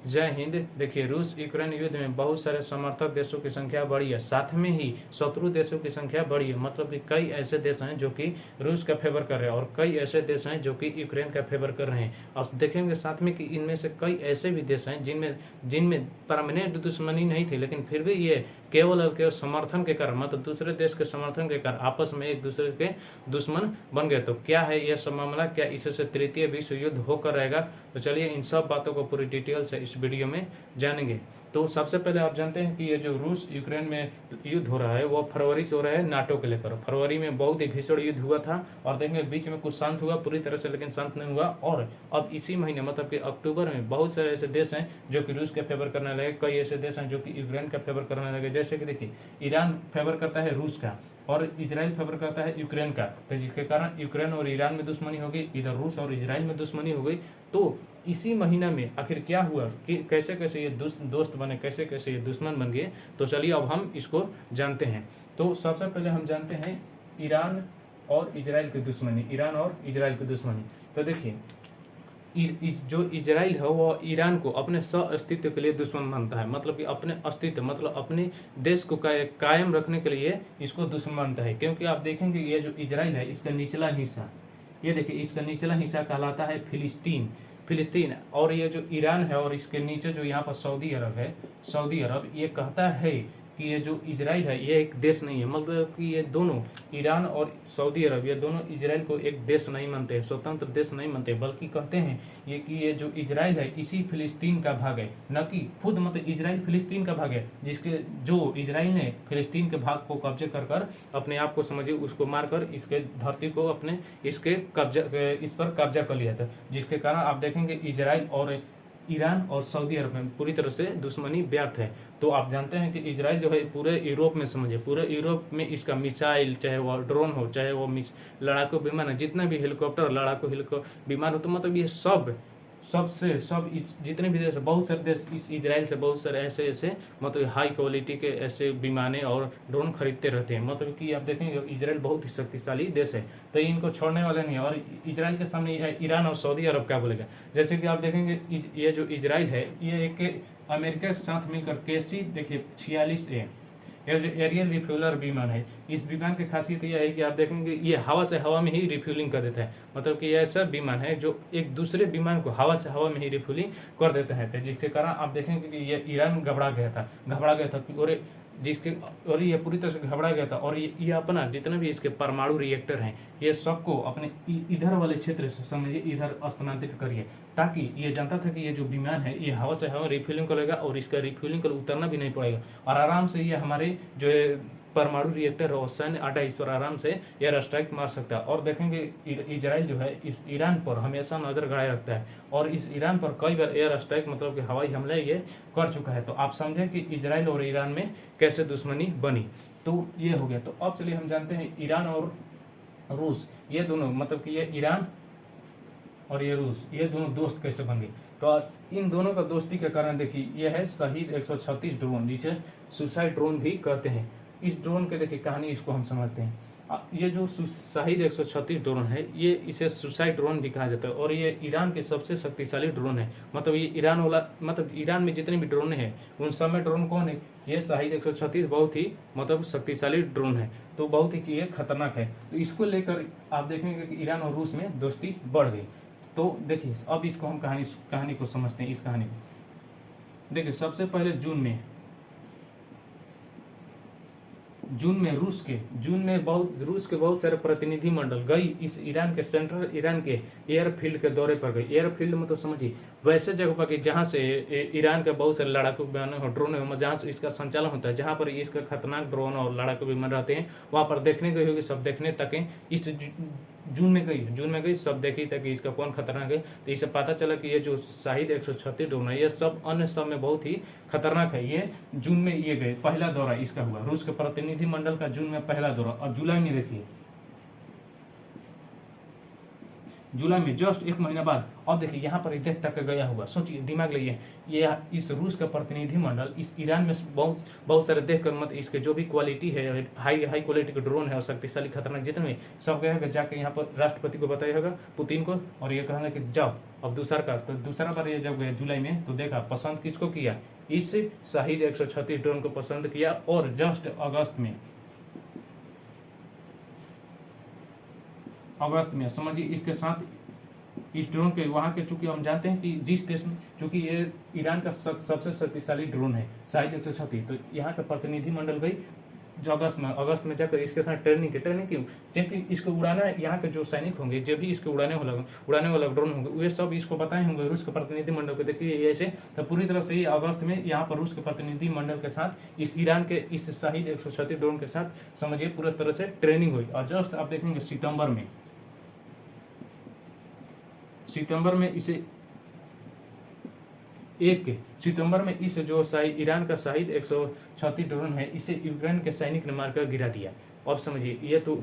जय हिंद। देखिए, रूस यूक्रेन युद्ध में बहुत सारे समर्थक देशों की संख्या बढ़ी है, साथ में ही शत्रु देशों की संख्या बढ़ी है। मतलब कि कई ऐसे देश हैं जो कि रूस का फेवर कर रहे हैं और कई ऐसे देश हैं जो कि यूक्रेन का फेवर कर रहे हैं। और देखेंगे साथ में कि इनमें से कई ऐसे भी देश हैं जिनमें जिनमें परमानेंट दुश्मनी नहीं थी, लेकिन फिर भी ये केवल और केवल समर्थन के कारण, मतलब दूसरे देश के समर्थन के कारण आपस में एक दूसरे के दुश्मन बन गए। तो क्या है यह सब मामला, क्या इससे तृतीय विश्व युद्ध होकर रहेगा? तो चलिए इन सब बातों को पूरी डिटेल से इस वीडियो में जानेंगे। तो सबसे पहले आप जानते हैं कि ये जो रूस यूक्रेन में युद्ध हो रहा है वो फरवरी से हो रहा है नाटो के लेकर। फरवरी में बहुत ही भीषण युद्ध हुआ था और देखेंगे बीच में कुछ शांत हुआ पूरी तरह से, लेकिन शांत नहीं हुआ। और अब इसी महीने मतलब कि अक्टूबर में बहुत सारे ऐसे देश हैं जो कि रूस के फेवर करने लगे, कई ऐसे देश हैं जो कि यूक्रेन का फेवर करने लगे। जैसे कि देखिए, ईरान फेवर करता है रूस का और इजराइल फेवर करता है यूक्रेन का, तो जिसके कारण यूक्रेन और ईरान में दुश्मनी हो गई, इधर रूस और इजराइल में दुश्मनी हो गई। तो इसी महीना में आखिर क्या हुआ कि कैसे कैसे ये दोस्त बने, कैसे कैसे ये दुश्मन बन गए, तो चलिए अब हम इसको जानते हैं। तो सबसे पहले हम जानते हैं ईरान और इजराइल की दुश्मनी, ईरान और इजराइल की दुश्मनी। तो देखिए, जो इजराइल है वो ईरान को अपने अस्तित्व के लिए दुश्मन मानता है। मतलब कि अपने अस्तित्व मतलब अपने देश को कायम रखने के लिए इसको दुश्मन मानता है। क्योंकि आप देखेंगे ये जो इजराइल है इसका निचला हिस्सा, ये देखिए इसका निचला हिस्सा कहलाता है फिलिस्तीन। और ये जो ईरान है और इसके नीचे जो यहाँ पर सऊदी अरब है, सऊदी अरब ये कहता है कि ये जो इजराइल है ये एक देश नहीं है। मतलब कि ये दोनों, ईरान और सऊदी अरब, ये दोनों इजराइल को एक देश नहीं मानते, स्वतंत्र देश नहीं मानते, बल्कि कहते हैं ये कि ये जो इजराइल है इसी फिलिस्तीन का भाग है, न कि खुद मतलब इजराइल फिलिस्तीन का भाग है। जिसके जो इजराइल ने फिलिस्तीन के भाग को कब्जे कर अपने आप को समझिए उसको मारकर इसके धरती को अपने इस पर कब्जा कर लिया था, जिसके कारण आप देखेंगे इजराइल और ईरान और सऊदी अरब में पूरी तरह से दुश्मनी व्याप्त है। तो आप जानते हैं कि इजराइल जो है पूरे यूरोप में, समझिए पूरे यूरोप में इसका मिसाइल, चाहे वो ड्रोन हो, चाहे वो लड़ाकू विमान है, जितना भी हेलीकॉप्टर लड़ाकू हेलीकॉप्टर विमान हो, तो मतलब ये सब जितने भी देश है, बहुत सारे देश इस इजराइल से बहुत सारे ऐसे मतलब हाई क्वालिटी के ऐसे विमाने और ड्रोन खरीदते रहते हैं। मतलब कि आप देखेंगे इजराइल बहुत ही शक्तिशाली देश है, तो इनको छोड़ने वाले नहीं है। और इजराइल के सामने ईरान और सऊदी अरब क्या बोलेगा? जैसे कि आप देखेंगे ये जो इजराइल है ये एक अमेरिका के साथ मिलकर केसी देखिए 46A, यह जो एरियल रिफ्यूलर विमान है, इस विमान की खासियत यह है कि आप देखेंगे ये हवा से हवा में ही रिफ्यूलिंग कर देता है। मतलब कि ऐसा विमान है जो एक दूसरे विमान को हवा से हवा में ही रिफ्यूलिंग कर देता है, तो जिसके कारण आप देखेंगे कि ये ईरान घबरा गया था और ये पूरी तरह से घबरा गया था। और ये अपना जितने भी इसके परमाणु रिएक्टर हैं ये सबको अपने इधर वाले क्षेत्र से समझिए इधर स्थानांतरित करिए, ताकि ये जानता था कि ये जो विमान है ये हवा से हवा रिफ्यूलिंग करेगा और इसका रिफ्यूलिंग कर उतरना भी नहीं पड़ेगा और आराम से ये हमारे जो परमाणु रिएक्टर और सैन्य अड्डा इस पर आराम से एयर स्ट्राइक मार सकता है। और देखेंगे इजराइल जो है इस ईरान पर हमेशा नजर गड़ाए रखता है और इस ईरान पर कई बार एयर स्ट्राइक मतलब कि हवाई हमले ये कर चुका है। तो आप समझें कि इजराइल और ईरान में कैसे दुश्मनी बनी। तो ये हो गया। तो अब चलिए हम जानते हैं ईरान और रूस, ये दोनों मतलब कि ये ईरान और ये रूस, ये दोनों दोस्त कैसे बन गए? तो इन दोनों का दोस्ती के कारण देखिए यह है शहीद 136 ड्रोन, जिसे सुसाइड ड्रोन भी कहते हैं। इस ड्रोन के देखिए कहानी इसको हम समझते हैं। ये जो शहीद 136 ड्रोन है ये इसे सुसाइड ड्रोन भी कहा जाता है और ये ईरान के सबसे शक्तिशाली ड्रोन है। मतलब ये ईरान वाला, मतलब ईरान में जितने भी ड्रोन हैं उन सब में ड्रोन कौन है? ये शहीद 136 बहुत ही मतलब शक्तिशाली ड्रोन है, तो बहुत ही ये खतरनाक है। तो इसको लेकर आप देखेंगे कि ईरान और रूस में दोस्ती बढ़ गई। तो देखिए अब इसको हम कहानी को समझते हैं। इस कहानी को देखिए, सबसे पहले जून में रूस के बहुत सारे प्रतिनिधि मंडल गई इस ईरान के सेंट्रल ईरान के एयरफील्ड के दौरे पर गई। एयरफील्ड में तो समझिए वैसे जगह पर कि जहाँ से ईरान के बहुत सारे लड़ाकू विमान हो, ड्रोन हो, जहाँ से इसका संचालन होता है, जहाँ पर इसका खतरनाक ड्रोन और लड़ाकू विमान रहते हैं, वहाँ पर देखने गई होगी, सब देखने तक इस जून में गई सब देखी ताकि इसका कौन खतरनाक है। तो इससे पता चला कि ये जो शहीद 136 ड्रोन है ये सब अन्य सब में बहुत ही खतरनाक है। ये जून में ये गए, पहला दौरा इसका हुआ, रूस के प्रतिनिधि मंडल का जून में पहला दौरा। और जुलाई में देखिए जुलाई में जस्ट एक महीना बाद अब देखिए यहाँ पर देख तक गया होगा, सोचिए दिमाग लगाइए, ये इस रूस का प्रतिनिधिमंडल इस ईरान में बहुत सारे देख कर मत इसके जो भी क्वालिटी है, हाई क्वालिटी के ड्रोन है और शक्तिशाली खतरनाक जितने सब गए जाके यहाँ पर राष्ट्रपति को बताया होगा पुतिन को, और ये कहना कि जाओ अब दूसरा बार ये जब गया जुलाई में तो देखा पसंद किसको किया, इस शाहिद 136 ड्रोन को पसंद किया। और जस्ट अगस्त में समझिए इसके साथ इस ड्रोन के वहाँ के, चूंकि हम जानते हैं कि जिस देश में, चूंकि ये ईरान का सबसे शक्तिशाली ड्रोन है शाहिद 136, तो यहाँ का प्रतिनिधिमंडल गई जो अगस्त में जाकर इसके साथ ट्रेनिंग क्यों, क्योंकि इसको उड़ाना यहाँ के जो सैनिक होंगे, जो भी इसको उड़ाने वाला ड्रोन होंगे, वे सब इसको बताए होंगे रूस के प्रतिनिधिमंडल को, देखिए ऐसे। तो पूरी तरह से अगस्त में यहाँ पर रूस के प्रतिनिधिमंडल के साथ इस ईरान के इस शाहिद 136 ड्रोन के साथ समझिए पूरी तरह से ट्रेनिंग हुई। और जस्ट आप देखेंगे सितंबर में इसे जो ईरान का शाहिद 136 ड्रोन है, इसे यूक्रेन के सैनिक ने मारकर गिरा दिया। अब समझिए, ये तो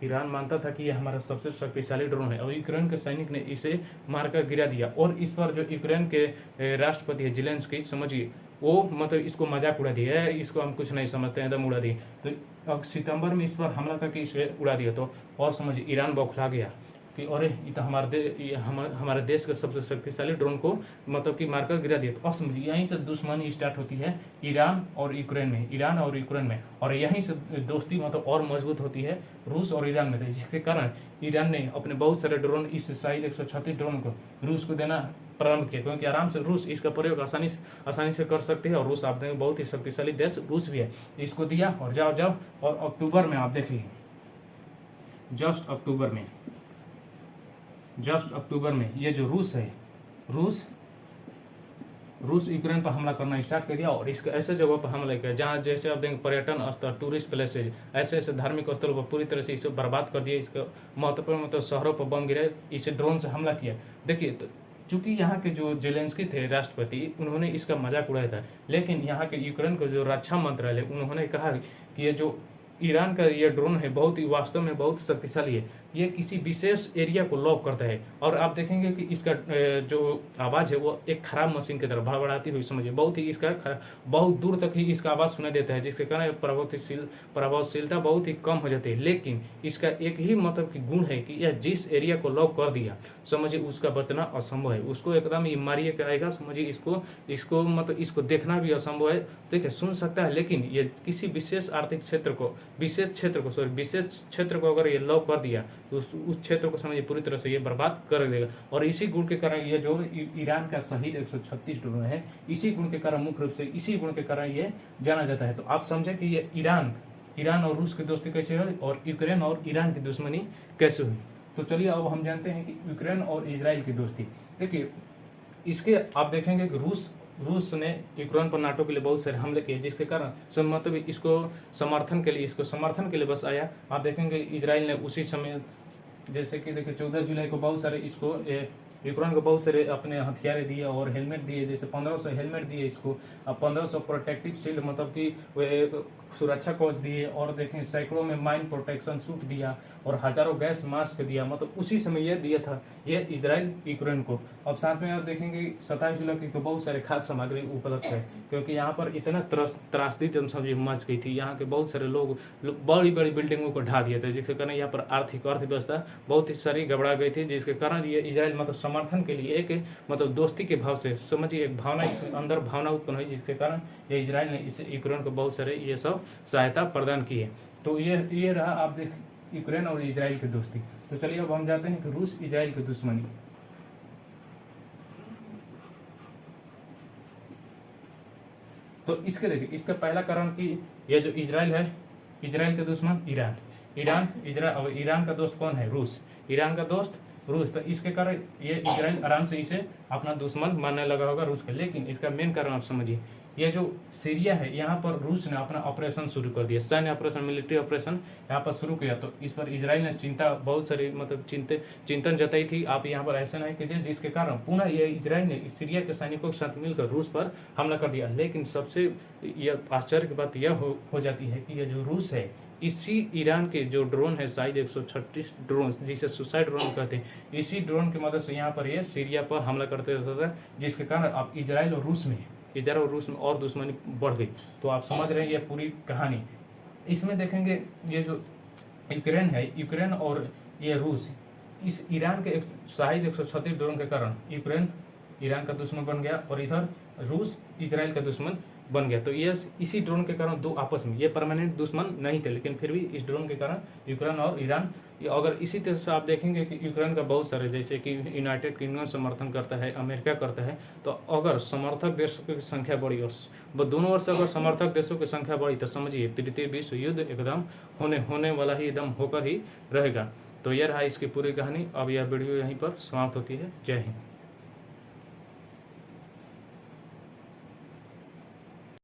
ईरान मानता था कि ये हमारा सबसे शक्तिशाली ड्रोन है और यूक्रेन के सैनिक ने इसे मारकर गिरा दिया। और इस पर जो यूक्रेन के राष्ट्रपति है जेलेंस्की, समझिए वो मतलब इसको मजाक उड़ा दिया है, इसको हम कुछ नहीं समझते हैं, एकदम उड़ा दिए। तो अब सितंबर में इस पर हमला करके इसे उड़ा दिया। तो और समझिए ईरान बौखला गया कि अरे ये तो हमारे देश का सबसे शक्तिशाली ड्रोन को मतलब कि मारकर गिरा दिया। तो अब समझिए यहीं से दुश्मनी स्टार्ट होती है ईरान और यूक्रेन में, और यहीं से दोस्ती मतलब और मजबूत होती है रूस और ईरान में। जिसके कारण ईरान ने अपने बहुत सारे ड्रोन, इस शाहिद 136 ड्रोन को रूस को देना प्रारंभ किया, क्योंकि आराम से रूस इसका प्रयोग आसानी से कर सकते हैं। और रूस आप देखेंगे बहुत ही शक्तिशाली देश रूस भी है, इसको दिया और जाओ। और अक्टूबर में आप देखिए, जस्ट अक्टूबर में ये जो रूस यूक्रेन पर हमला करना स्टार्ट कर दिया। और इसके ऐसे जगहों पर हमला किया जहाँ जैसे आप देखेंगे पर्यटन स्थल, टूरिस्ट प्लेसेज, ऐसे धार्मिक स्थलों पर पूरी तरह से इसे बर्बाद कर दिया। इसका महत्वपूर्ण मतलब शहरों पर बम गिराए, इसे ड्रोन से हमला किया। देखिए तो चूंकि यहाँ के जो जेलेंस्की थे राष्ट्रपति, उन्होंने इसका मजाक उड़ाया था, लेकिन यहाँ के यूक्रेन का जो रक्षा मंत्रालय, उन्होंने कहा कि ये जो ईरान का ये ड्रोन है बहुत ही वास्तव में बहुत शक्तिशाली है, ये किसी विशेष एरिया को लॉक करता है। और आप देखेंगे कि इसका जो आवाज़ है वो एक खराब मशीन की तरह भड़बड़ाती हुई, समझिए बहुत दूर तक ही इसका आवाज़ सुनाई देता है, जिसके कारण प्रभावशीलता बहुत ही कम हो जाती है। लेकिन इसका एक ही मतलब की गुण है कि यह जिस एरिया को लॉक कर दिया, समझिए उसका बचना असंभव है, उसको एकदम ये मारिए के आएगा। समझिए इसको मतलब इसको देखना भी असंभव है। देखिए सुन सकता है, लेकिन ये किसी विशेष आर्थिक क्षेत्र को विशेष क्षेत्र को अगर ये लॉक कर दिया तो उस क्षेत्र को समझिए पूरी तरह से ये बर्बाद कर देगा। और इसी गुण के कारण ये जो ईरान का शाहिद 136 ड्रोन है, इसी गुण के कारण मुख्य रूप से इसी गुण के कारण ये जाना जाता है। तो आप समझे कि ये ईरान और रूस की दोस्ती कैसे हुई और यूक्रेन और ईरान की दुश्मनी कैसे हुई। तो चलिए अब हम जानते हैं कि यूक्रेन और इजराइल की दोस्ती। देखिए इसके आप देखेंगे कि रूस ने यूक्रेन पर नाटो के लिए बहुत सारे हमले किए, जिसके कारण मतलब इसको समर्थन के लिए बस आया। आप देखेंगे इजराइल ने उसी समय, जैसे कि देखिए 14 जुलाई को बहुत सारे इसको यूक्रेन को बहुत सारे अपने हथियार दिए और हेलमेट दिए, जैसे 1500 हेलमेट दिए इसको, 1500 प्रोटेक्टिव शील्ड मतलब कि वे सुरक्षा कवच दिए, और देखें सैकड़ों में माइन प्रोटेक्शन सूट दिया और हजारों गैस मास्क दिया, मतलब उसी समय ये दिया था ये इजराइल यूक्रेन को। अब साथ में आप देखेंगे 27 जुलाई को बहुत सारे खाद्य सामग्री उपलब्ध है, क्योंकि यहाँ पर इतना त्रासदी जनसमझी मच गई थी। यहाँ के बहुत सारे लोग बड़ी बड़ी बिल्डिंगों को ढा दिए थे, जिसके कारण यहाँ पर अर्थव्यवस्था बहुत ही सारी गड़बड़ा गई थी, जिसके कारण ये इजराइल मतलब समर्थन के लिए एक मतलब दोस्ती के भाव से समझिए एक भावना उत्पन्न हुई, जिसके कारण ये इजराइल ने इसे यूक्रेन को बहुत सारे ये सब सहायता प्रदान की है। तो ये रहा आप देख यूक्रेन और इजराइल की दोस्ती। तो चलिए अब हम जाते हैं कि रूस इजराइल की दुश्मनी। तो इसके देखिए इसका पहला कारण कि ये जो इजराइल है, इजराइल के दुश्मन ईरान का दोस्त कौन है? रूस। ईरान का दोस्त रूस। तो इसके कारण ये इजराइल आराम से इसे अपना दुश्मन मानने लगा होगा रूस का। लेकिन इसका मेन कारण आप समझिए, ये जो सीरिया है यहाँ पर रूस ने अपना ऑपरेशन शुरू कर दिया, सैन्य ऑपरेशन, मिलिट्री ऑपरेशन यहाँ पर शुरू किया। तो इस पर इजराइल ने चिंता बहुत सारी मतलब चिंतन जताई थी, आप यहाँ पर ऐसा नहीं कीजिए, जिसके कारण पुनः ये इजराइल ने सीरिया के सैनिकों के साथ मिलकर रूस पर हमला कर दिया। लेकिन सबसे यह आश्चर्य की बात यह हो जाती है कि यह जो रूस है, इसी ईरान के जो ड्रोन है शायद 136 ड्रोन, जिसे सुसाइड ड्रोन कहते हैं, इसी ड्रोन की मदद से यहाँ पर ये सीरिया पर हमला करते रहता था, जिसके कारण अब इजराइल और रूस में और दुश्मनी बढ़ गई। तो आप समझ रहे हैं ये पूरी कहानी। इसमें देखेंगे ये जो यूक्रेन है, यूक्रेन और ये रूस, इस ईरान के शायद 136 ड्रोन के कारण यूक्रेन ईरान का दुश्मन बन गया और इधर रूस इजराइल का दुश्मन बन गया। तो ये इसी ड्रोन के कारण दो आपस में, ये परमानेंट दुश्मन नहीं थे, लेकिन फिर भी इस ड्रोन के कारण यूक्रेन और ईरान, अगर इसी तरह से आप देखेंगे कि यूक्रेन का बहुत सारे, जैसे कि यूनाइटेड किंगडम समर्थन करता है, अमेरिका करता है, तो अगर समर्थक देशों की संख्या बढ़ी और दोनों ओर से अगर समर्थक देशों की संख्या बढ़ी तो समझिए तृतीय विश्व युद्ध एकदम होने वाला ही एकदम होकर ही रहेगा। तो यह रहा इसकी पूरी कहानी। अब यह वीडियो यहीं पर समाप्त होती है। जय हिंद।